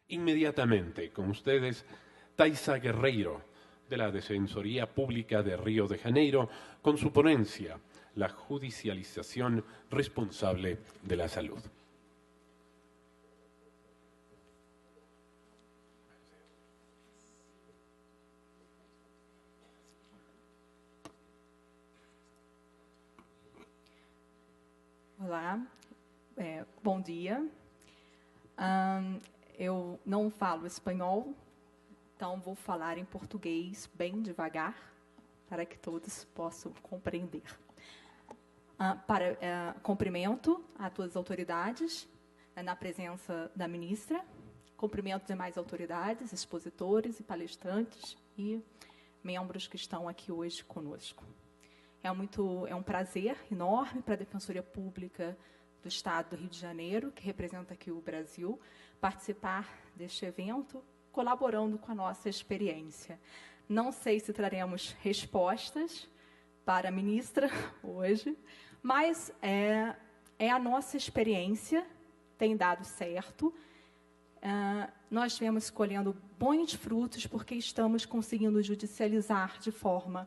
Inmediatamente, con ustedes, Taisa Guerreiro, de la Defensoría Pública de Río de Janeiro, con su ponencia, La judicialización responsable de la salud. Olá, bom dia. Eu não falo espanhol, então vou falar em português bem devagar, para que todos possam compreender. Cumprimento a todas as autoridades, na presença da ministra, cumprimento demais autoridades, expositores e palestrantes e membros que estão aqui hoje conosco. É um prazer enorme para a Defensoria Pública do Estado do Rio de Janeiro, que representa aqui o Brasil, participar deste evento, colaborando com a nossa experiência. Não sei se traremos respostas para a ministra hoje, mas é a nossa experiência, tem dado certo. Nós estivemos escolhendo bons frutos porque estamos conseguindo judicializar de forma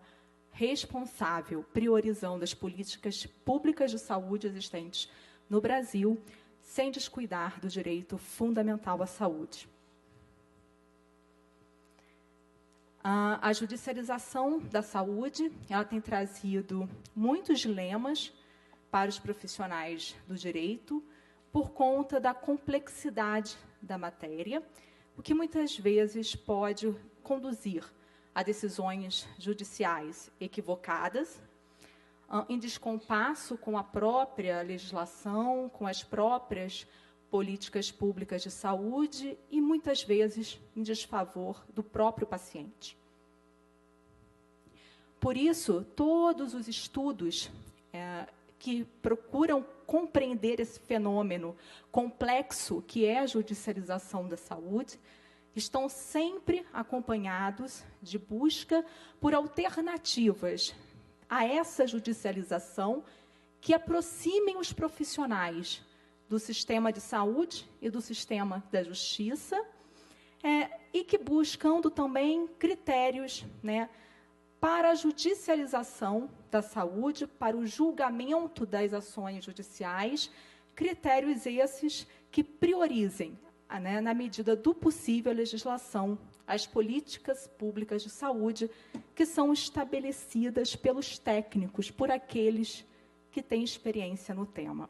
responsável, priorizando as políticas públicas de saúde existentes no Brasil, sem descuidar do direito fundamental à saúde. A judicialização da saúde, ela tem trazido muitos dilemas para os profissionais do direito, por conta da complexidade da matéria, o que muitas vezes pode conduzir a decisões judiciais equivocadas, em descompasso com a própria legislação, com as próprias políticas públicas de saúde e, muitas vezes, em desfavor do próprio paciente. Por isso, todos os estudos que procuram compreender esse fenômeno complexo que é a judicialização da saúde, estão sempre acompanhados de busca por alternativas a essa judicialização que aproximem os profissionais do sistema de saúde e do sistema da justiça, e que buscando também critérios, para a judicialização da saúde, para o julgamento das ações judiciais, critérios esses que priorizem, na medida do possível, a legislação, as políticas públicas de saúde que são estabelecidas pelos técnicos, por aqueles que têm experiência no tema.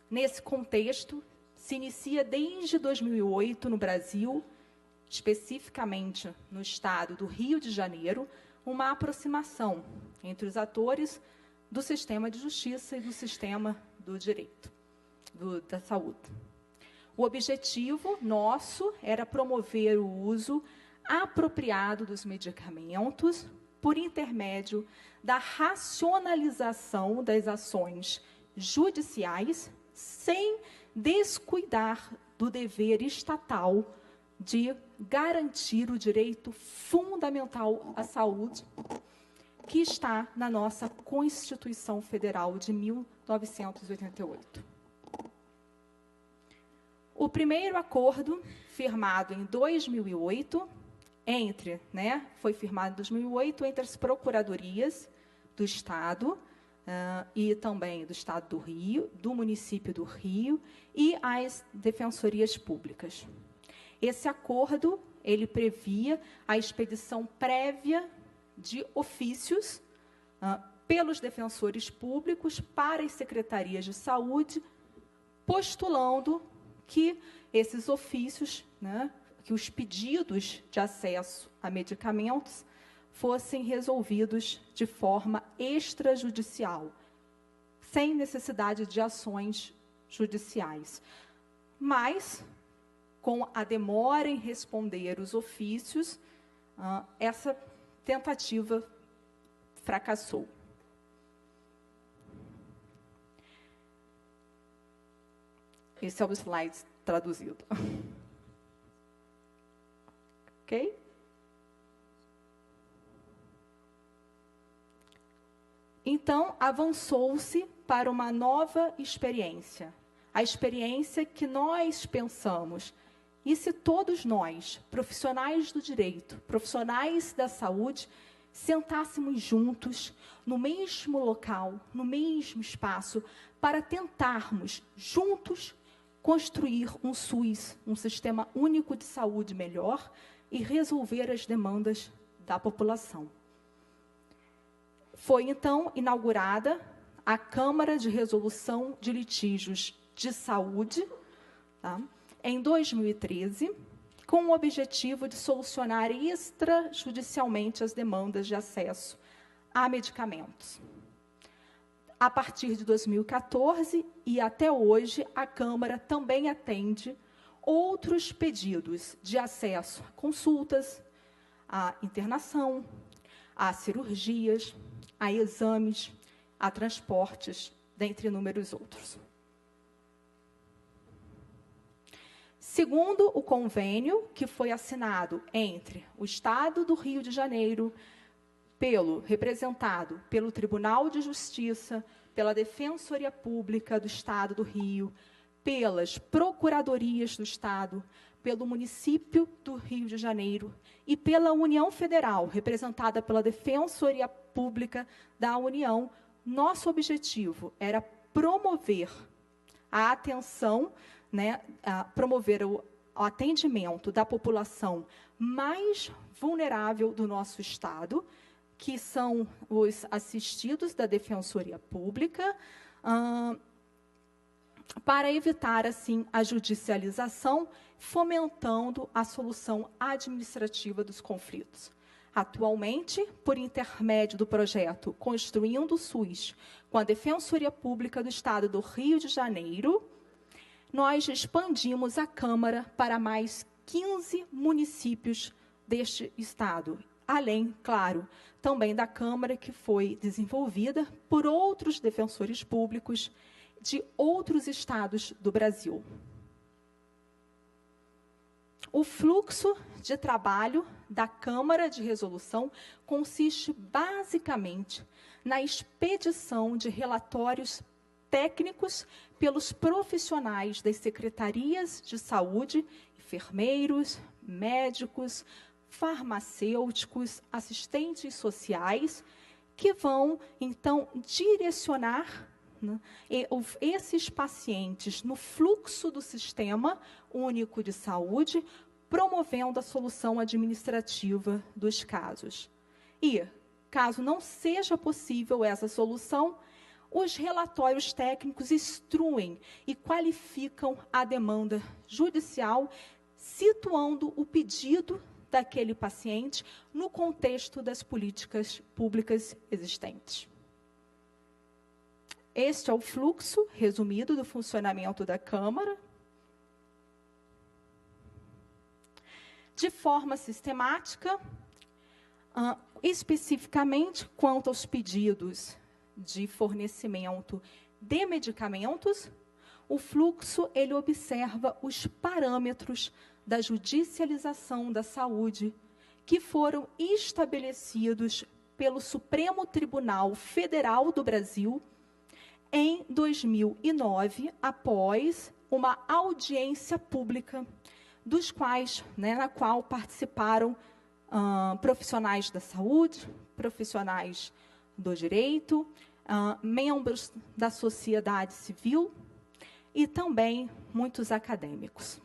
Nesse contexto, se inicia desde 2008 no Brasil, especificamente no estado do Rio de Janeiro, uma aproximação entre os atores do sistema de justiça e do sistema do direito, da saúde. O objetivo nosso era promover o uso apropriado dos medicamentos por intermédio da racionalização das ações judiciais, sem descuidar do dever estatal de garantir o direito fundamental à saúde, que está na nossa Constituição Federal de 1988. O primeiro acordo, firmado em 2008, foi firmado em 2008 entre as procuradorias do Estado e também do Estado do Rio, do município do Rio e as defensorias públicas. Esse acordo, ele previa a expedição prévia de ofícios pelos defensores públicos para as secretarias de saúde, postulando que esses ofícios, que os pedidos de acesso a medicamentos fossem resolvidos de forma extrajudicial, sem necessidade de ações judiciais. Mas, com a demora em responder os ofícios, essa tentativa fracassou. Esse é o slide traduzido. Ok? Então, avançou-se para uma nova experiência, a experiência que nós pensamos. E se todos nós, profissionais do direito, profissionais da saúde, sentássemos juntos, no mesmo local, no mesmo espaço, para tentarmos, juntos, construir um SUS, um Sistema Único de Saúde melhor e resolver as demandas da população. Foi, então, inaugurada a Câmara de Resolução de Litígios de Saúde, tá? Em 2013, com o objetivo de solucionar extrajudicialmente as demandas de acesso a medicamentos. A partir de 2014 e até hoje, a Câmara também atende outros pedidos de acesso a consultas, a internação, a cirurgias, a exames, a transportes, dentre inúmeros outros. Segundo o convênio que foi assinado entre o Estado do Rio de Janeiro, representado pelo Tribunal de Justiça, pela Defensoria Pública do Estado do Rio, pelas Procuradorias do Estado, pelo município do Rio de Janeiro e pela União Federal, representada pela Defensoria Pública da União, nosso objetivo era promover a atenção, promover o atendimento da população mais vulnerável do nosso Estado, que são os assistidos da Defensoria Pública, para evitar, assim, a judicialização, fomentando a solução administrativa dos conflitos. Atualmente, por intermédio do projeto Construindo o SUS, com a Defensoria Pública do Estado do Rio de Janeiro, nós expandimos a Câmara para mais 15 municípios deste Estado, além, claro, também da Câmara que foi desenvolvida por outros defensores públicos de outros estados do Brasil. O fluxo de trabalho da Câmara de Resolução consiste basicamente na expedição de relatórios técnicos pelos profissionais das secretarias de saúde, enfermeiros, médicos, farmacêuticos, assistentes sociais, que vão, então, direcionar esses pacientes no fluxo do Sistema Único de Saúde, promovendo a solução administrativa dos casos. E, caso não seja possível essa solução, os relatórios técnicos instruem e qualificam a demanda judicial, situando o pedido daquele paciente no contexto das políticas públicas existentes. Este é o fluxo resumido do funcionamento da Câmara. De forma sistemática, especificamente quanto aos pedidos de fornecimento de medicamentos, o fluxo ele observa os parâmetros da judicialização da saúde que foram estabelecidos pelo Supremo Tribunal Federal do Brasil em 2009, após uma audiência pública, dos quais, na qual participaram profissionais da saúde, profissionais do direito, membros da sociedade civil e também muitos acadêmicos.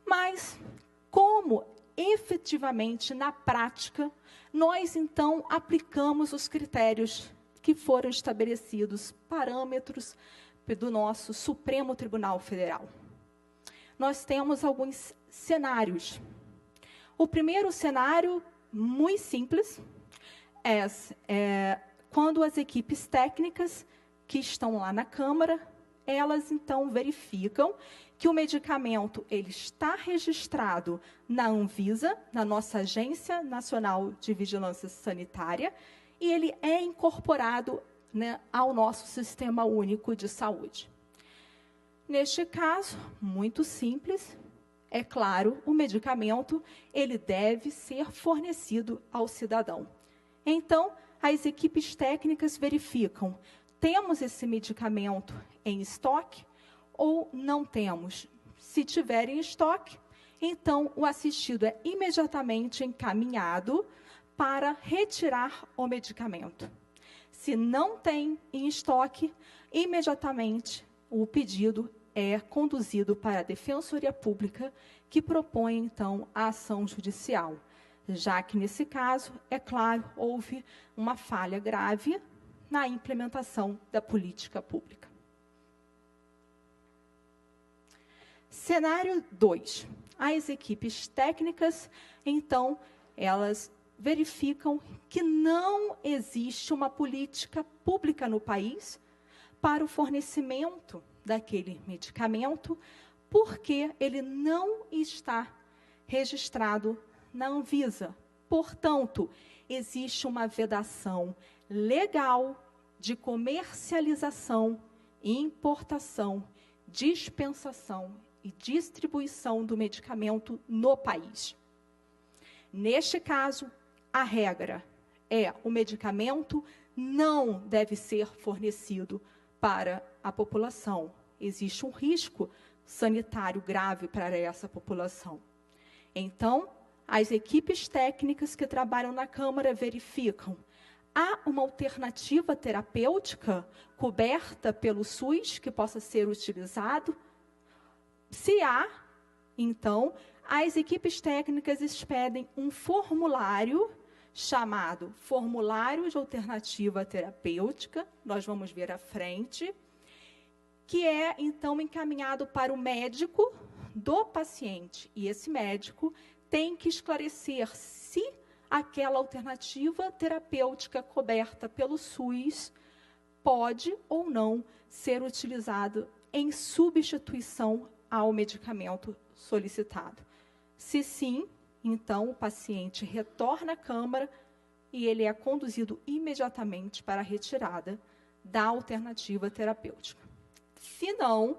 Mas, como efetivamente, na prática, nós, então, aplicamos os critérios que foram estabelecidos, parâmetros do nosso Supremo Tribunal Federal? Nós temos alguns cenários. O primeiro cenário, muito simples, é quando as equipes técnicas que estão lá na Câmara, elas, então, verificam que o medicamento ele está registrado na Anvisa, na nossa Agência Nacional de Vigilância Sanitária, e ele é incorporado, ao nosso Sistema Único de Saúde. Neste caso, muito simples, é claro, o medicamento ele deve ser fornecido ao cidadão. Então, as equipes técnicas verificam temos esse medicamento em estoque ou não temos. Se tiver em estoque, então o assistido é imediatamente encaminhado para retirar o medicamento. Se não tem em estoque, imediatamente o pedido é conduzido para a Defensoria Pública, que propõe, então, a ação judicial, já que, nesse caso, é claro, houve uma falha grave na implementação da política pública. Cenário 2. As equipes técnicas, então, elas verificam que não existe uma política pública no país para o fornecimento daquele medicamento, porque ele não está registrado na Anvisa. Portanto, existe uma vedação legal de comercialização, importação, dispensação e distribuição do medicamento no país. Neste caso, a regra é: o medicamento não deve ser fornecido para a população. Existe um risco sanitário grave para essa população. Então, as equipes técnicas que trabalham na Câmara verificam: há uma alternativa terapêutica coberta pelo SUS que possa ser utilizado? Se há, então, as equipes técnicas expedem um formulário chamado Formulário de Alternativa Terapêutica, nós vamos ver à frente, que é, então, encaminhado para o médico do paciente. E esse médico tem que esclarecer se aquela alternativa terapêutica coberta pelo SUS pode ou não ser utilizada em substituição ao medicamento solicitado. Se sim, então o paciente retorna à Câmara e ele é conduzido imediatamente para a retirada da alternativa terapêutica. Se não,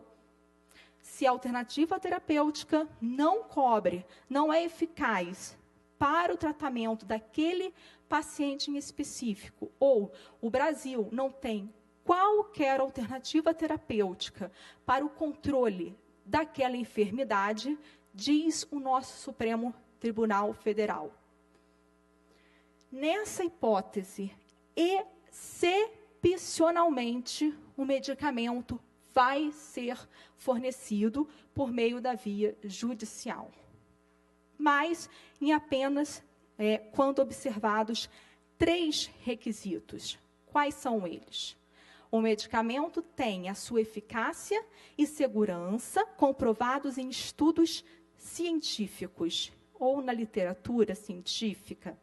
se a alternativa terapêutica não cobre, não é eficaz para o tratamento daquele paciente em específico, ou o Brasil não tem qualquer alternativa terapêutica para o controle daquela enfermidade, diz o nosso Supremo Tribunal Federal: nessa hipótese, excepcionalmente, o medicamento vai ser fornecido por meio da via judicial. Mas em apenas quando observados 3 requisitos. Quais são eles? O medicamento tem a sua eficácia e segurança comprovados em estudos científicos ou na literatura científica.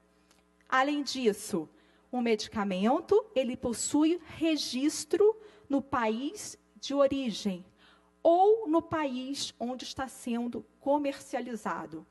Além disso, o medicamento ele possui registro no país de origem ou no país onde está sendo comercializado.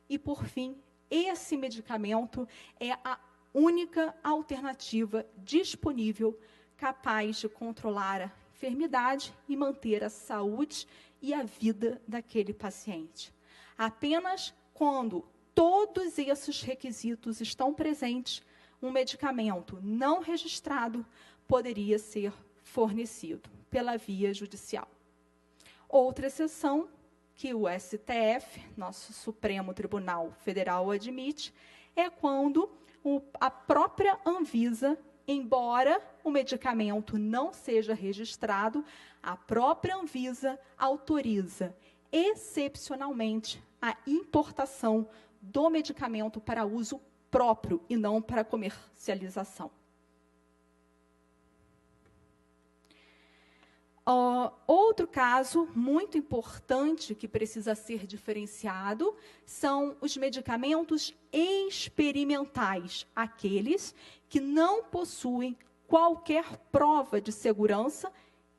E, por fim, esse medicamento é a única alternativa disponível capaz de controlar a enfermidade e manter a saúde e a vida daquele paciente. Apenas quando todos esses requisitos estão presentes, um medicamento não registrado poderia ser fornecido pela via judicial. Outra exceção que o STF, nosso Supremo Tribunal Federal, admite, é quando a própria Anvisa, embora o medicamento não seja registrado, a própria Anvisa autoriza excepcionalmente a importação do medicamento para uso próprio e não para comercialização. Outro caso muito importante que precisa ser diferenciado são os medicamentos experimentais, aqueles que não possuem qualquer prova de segurança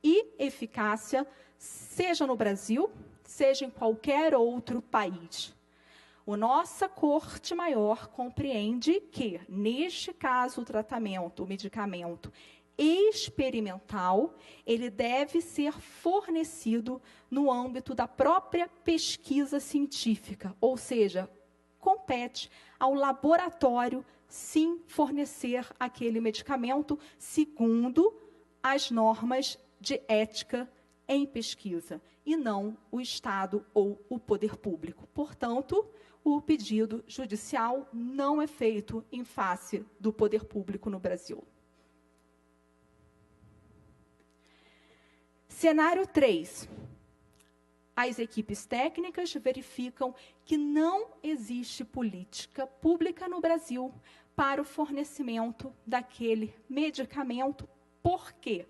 e eficácia, seja no Brasil, seja em qualquer outro país. A nossa Corte Maior compreende que, neste caso, o medicamento experimental, ele deve ser fornecido no âmbito da própria pesquisa científica, ou seja, compete ao laboratório, sim, fornecer aquele medicamento segundo as normas de ética em pesquisa, e não o Estado ou o poder público. Portanto, o pedido judicial não é feito em face do poder público no Brasil. Cenário 3. As equipes técnicas verificam que não existe política pública no Brasil para o fornecimento daquele medicamento. Por quê?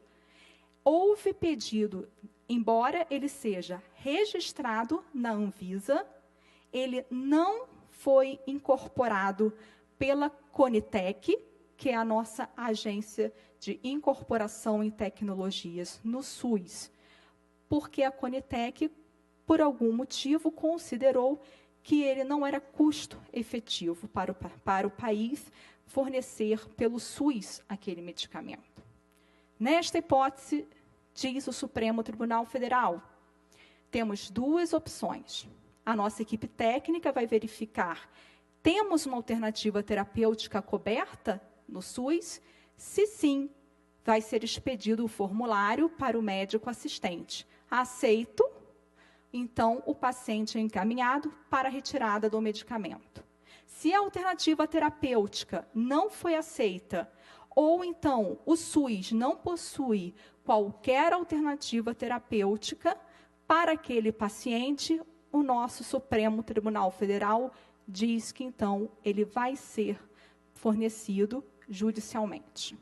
Houve pedido, embora ele seja registrado na Anvisa, ele não foi incorporado pela Conitec, que é a nossa agência de incorporação em tecnologias no SUS, porque a Conitec, por algum motivo, considerou que ele não era custo efetivo para o país fornecer pelo SUS aquele medicamento. Nesta hipótese, diz o Supremo Tribunal Federal, temos duas opções. A nossa equipe técnica vai verificar, temos uma alternativa terapêutica coberta no SUS? Se sim, vai ser expedido o formulário para o médico assistente. Aceito, então o paciente é encaminhado para a retirada do medicamento. Se a alternativa terapêutica não foi aceita, ou então o SUS não possui qualquer alternativa terapêutica para aquele paciente, o nosso Supremo Tribunal Federal diz que, então, ele vai ser fornecido judicialmente.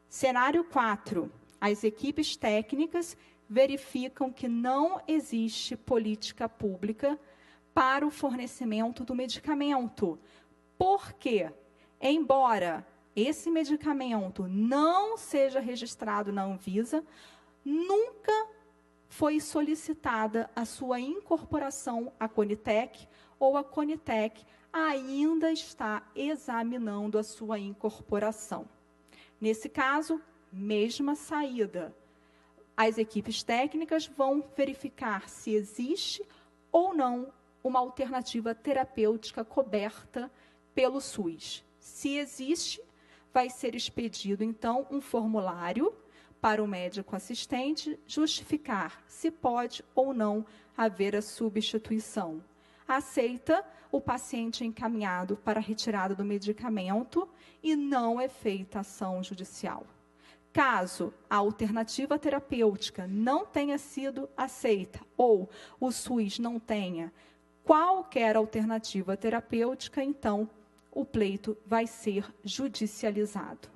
Cenário 4. As equipes técnicas verificam que não existe política pública para o fornecimento do medicamento. Por quê? Embora esse medicamento não seja registrado na Anvisa, nunca foi solicitada a sua incorporação à Conitec, ou a Conitec ainda está examinando a sua incorporação. Nesse caso, mesma saída. As equipes técnicas vão verificar se existe ou não uma alternativa terapêutica coberta pelo SUS. Se existe, vai ser expedido, então, um formulário para o médico assistente justificar se pode ou não haver a substituição. Aceita, o paciente é encaminhado para a retirada do medicamento e não é feita ação judicial. Caso a alternativa terapêutica não tenha sido aceita ou o SUS não tenha qualquer alternativa terapêutica, então o pleito vai ser judicializado.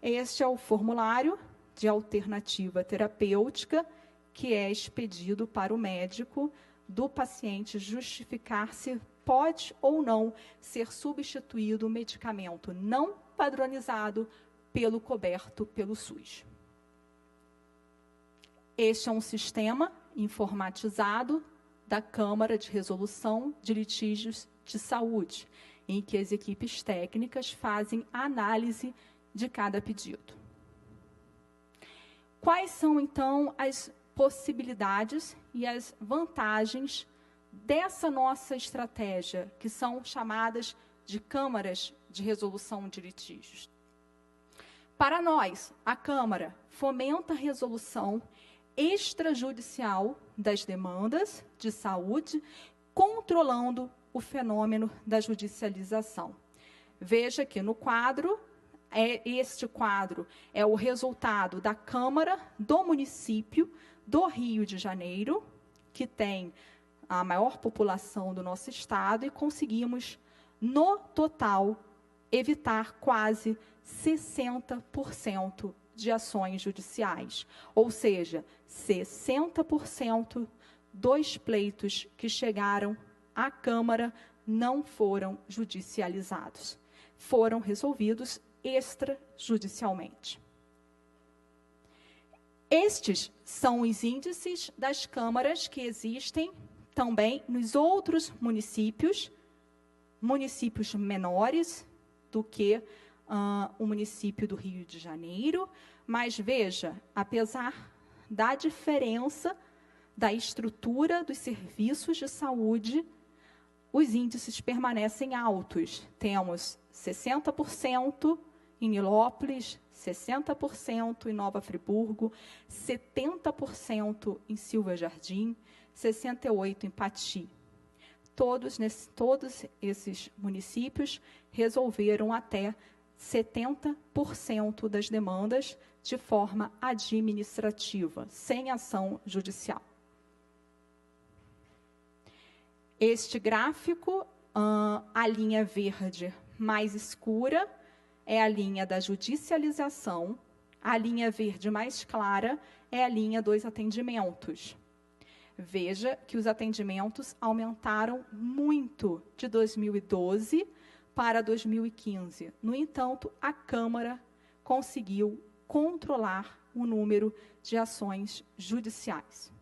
Este é o formulário de alternativa terapêutica que é expedido para o médico do paciente justificar se pode ou não ser substituído o medicamento não padronizado pelo coberto pelo SUS. Este é um sistema informatizado da Câmara de Resolução de Litígios de Saúde, em que as equipes técnicas fazem análise de cada pedido. Quais são, então, as possibilidades e as vantagens dessa nossa estratégia, que são chamadas de câmaras de resolução de litígios? Para nós, a Câmara fomenta a resolução extrajudicial das demandas de saúde, controlando o fenômeno da judicialização. Veja que no quadro, este quadro é o resultado da Câmara do município do Rio de Janeiro, que tem a maior população do nosso estado, e conseguimos, no total, evitar quase 60% de ações judiciais. Ou seja, 60% dos pleitos que chegaram à Câmara não foram judicializados. Foram resolvidos extrajudicialmente. Estes são os índices das câmaras que existem também nos outros municípios, municípios menores do que o município do Rio de Janeiro, mas veja, apesar da diferença da estrutura dos serviços de saúde, os índices permanecem altos. Temos 60% em Nilópolis, 60% em Nova Friburgo, 70% em Silva Jardim, 68% em Pati. Todos esses municípios resolveram até 70% das demandas de forma administrativa, sem ação judicial. Este gráfico, a linha verde mais escura é a linha da judicialização, a linha verde mais clara é a linha dos atendimentos. Veja que os atendimentos aumentaram muito de 2012 para 2015. No entanto, a Câmara conseguiu controlar o número de ações judiciais.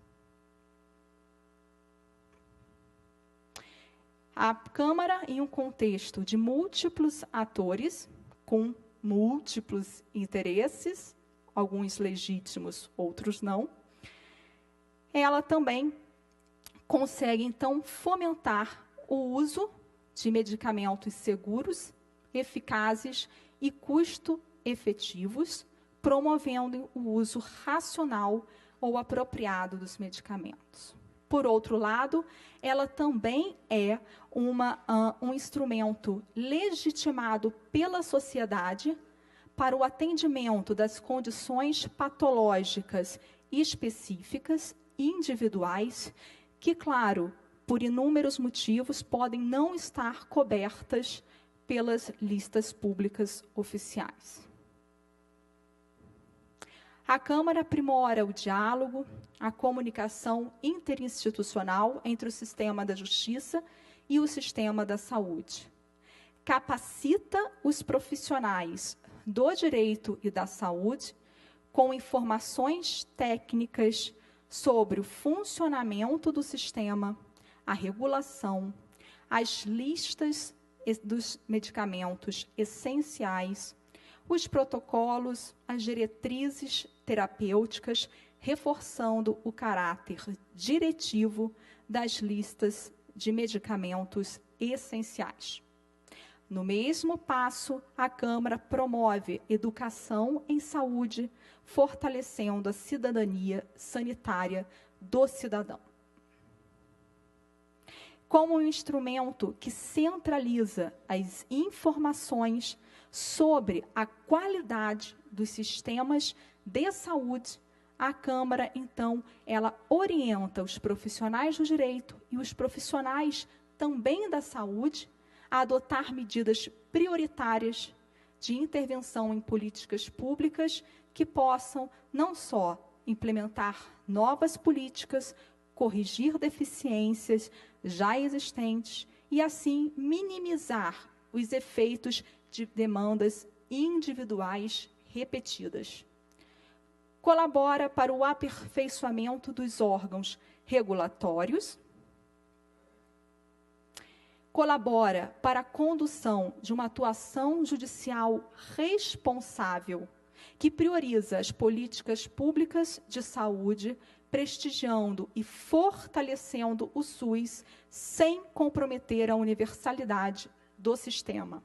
A Câmara, em um contexto de múltiplos atores, com múltiplos interesses, alguns legítimos, outros não, ela também consegue, então, fomentar o uso de medicamentos seguros, eficazes e custo-efetivos, promovendo o uso racional ou apropriado dos medicamentos. Por outro lado, ela também é um instrumento legitimado pela sociedade para o atendimento das condições patológicas específicas, individuais, que, claro, por inúmeros motivos, podem não estar cobertas pelas listas públicas oficiais. A Câmara aprimora o diálogo, a comunicação interinstitucional entre o sistema da justiça e o sistema da saúde. Capacita os profissionais do direito e da saúde com informações técnicas sobre o funcionamento do sistema, a regulação, as listas dos medicamentos essenciais, os protocolos, as diretrizes terapêuticas, reforçando o caráter diretivo das listas de medicamentos essenciais. No mesmo passo, a Câmara promove educação em saúde, fortalecendo a cidadania sanitária do cidadão. Como um instrumento que centraliza as informações sobre a qualidade dos sistemas de saúde, a Câmara, então, ela orienta os profissionais do direito e os profissionais também da saúde a adotar medidas prioritárias de intervenção em políticas públicas que possam não só implementar novas políticas, corrigir deficiências já existentes e, assim, minimizar os efeitos de demandas individuais repetidas. Colabora para o aperfeiçoamento dos órgãos regulatórios, colabora para a condução de uma atuação judicial responsável, que prioriza as políticas públicas de saúde, prestigiando e fortalecendo o SUS, sem comprometer a universalidade do sistema.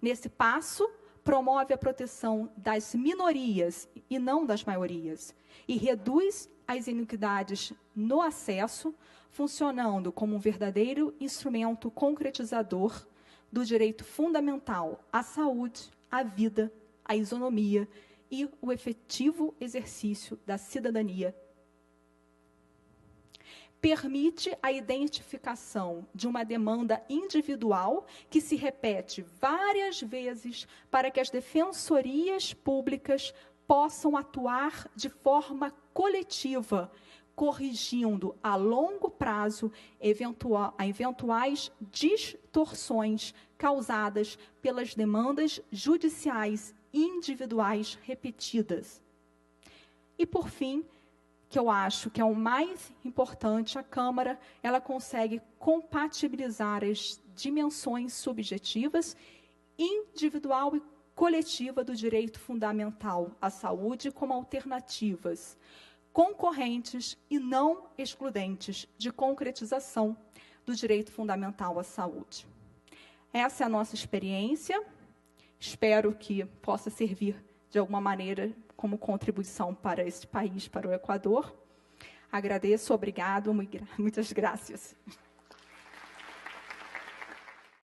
Nesse passo, promove a proteção das minorias e não das maiorias, e reduz as iniquidades no acesso, funcionando como um verdadeiro instrumento concretizador do direito fundamental à saúde, à vida, à isonomia e o efetivo exercício da cidadania. Permite a identificação de uma demanda individual que se repete várias vezes para que as defensorias públicas possam atuar de forma coletiva, corrigindo a longo prazo eventuais distorções causadas pelas demandas judiciais individuais repetidas. E, por fim, que eu acho que é o mais importante, a Câmara, ela consegue compatibilizar as dimensões subjetivas, individual e coletiva do direito fundamental à saúde como alternativas concorrentes e não excludentes de concretização do direito fundamental à saúde. Essa é a nossa experiência. espero que possa servir de alguma maneira como contribuição para este país, para o Equador. Agradeço, obrigado, muitas graças.